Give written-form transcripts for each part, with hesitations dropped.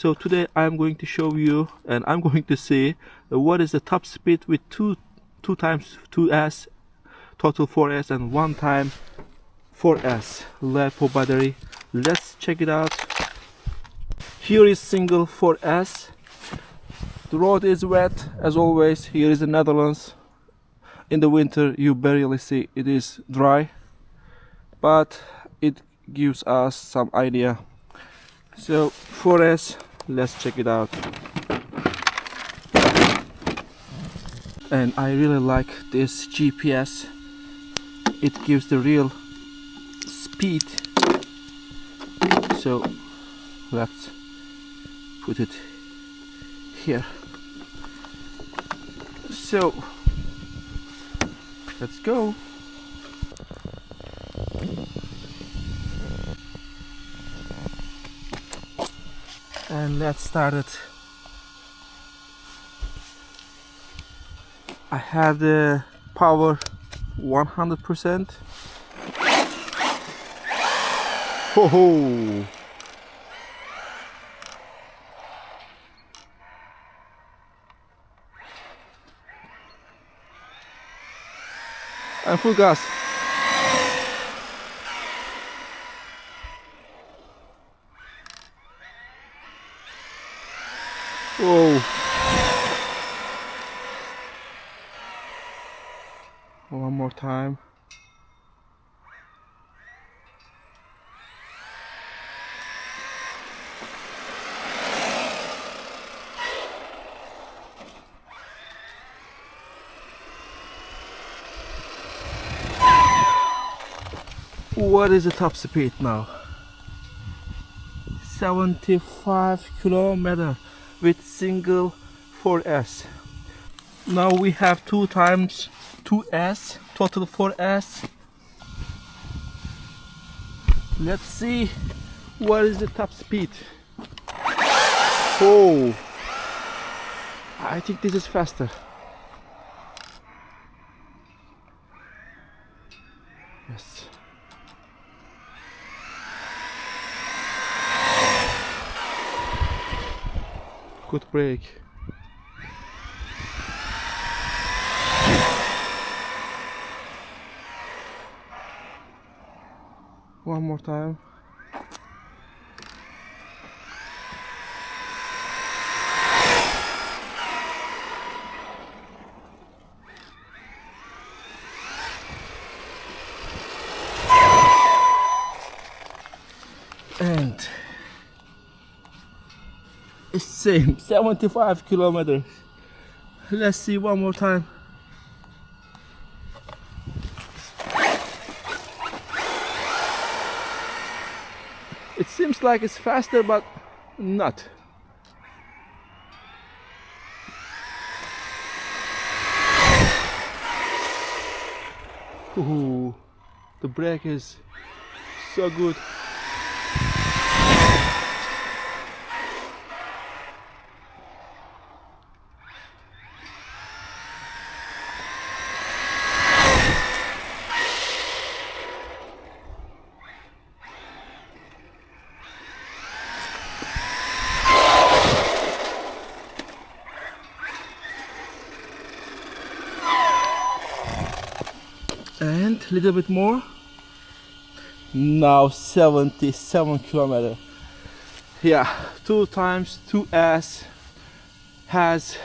So today I'm going to show you and I'm going to see what is the top speed with 2 times 2S, total 4S and 1 time 4S Lipo battery. Let's check it out. Here is single 4S. The road is wet as always. Here is the Netherlands. In the winter you barely see it is dry, but it gives us some idea. So 4S, let's check it out. And I really like this GPS. It gives the real speed. So let's put it here. So let's go. And let's start it. I have the power 100%. Ho ho! And full gas. Whoa! One more time. What is the top speed now? 75 kilometer with single 4S. Now we have 2 times 2S, total 4S. Let's see what is the top speed. Oh, I think this is faster. Yes. Good brake. One more time. And it's same 75 kilometers. Let's see one more time. It seems like it's faster, but not. Ooh, the brake is so good. And a little bit more. Now 77 kilometers. Yeah, 2 times 2S has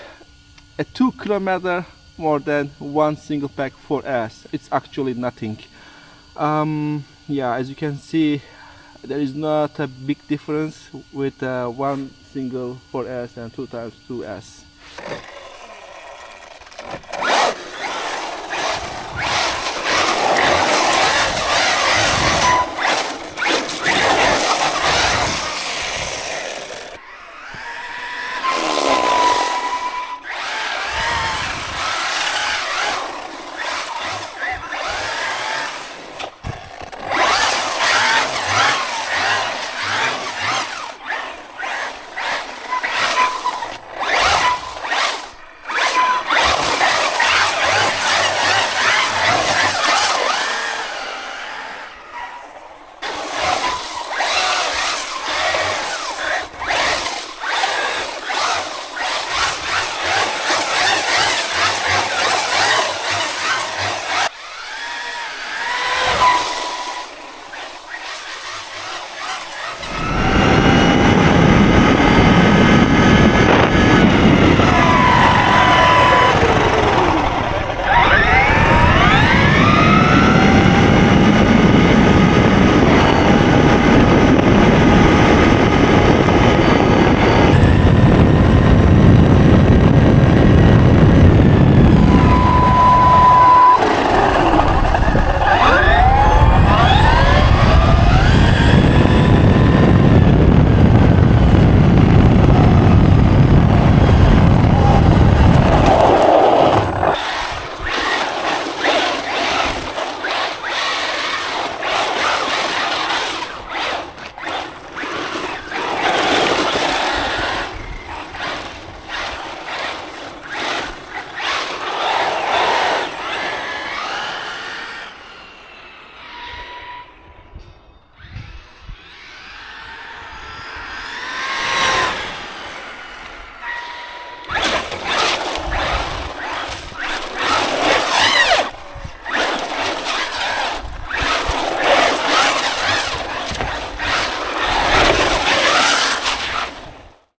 a 2 kilometer more than one single pack 4S. It's actually nothing. Yeah, as you can see, there is not a big difference with one single 4S and 2 times 2S.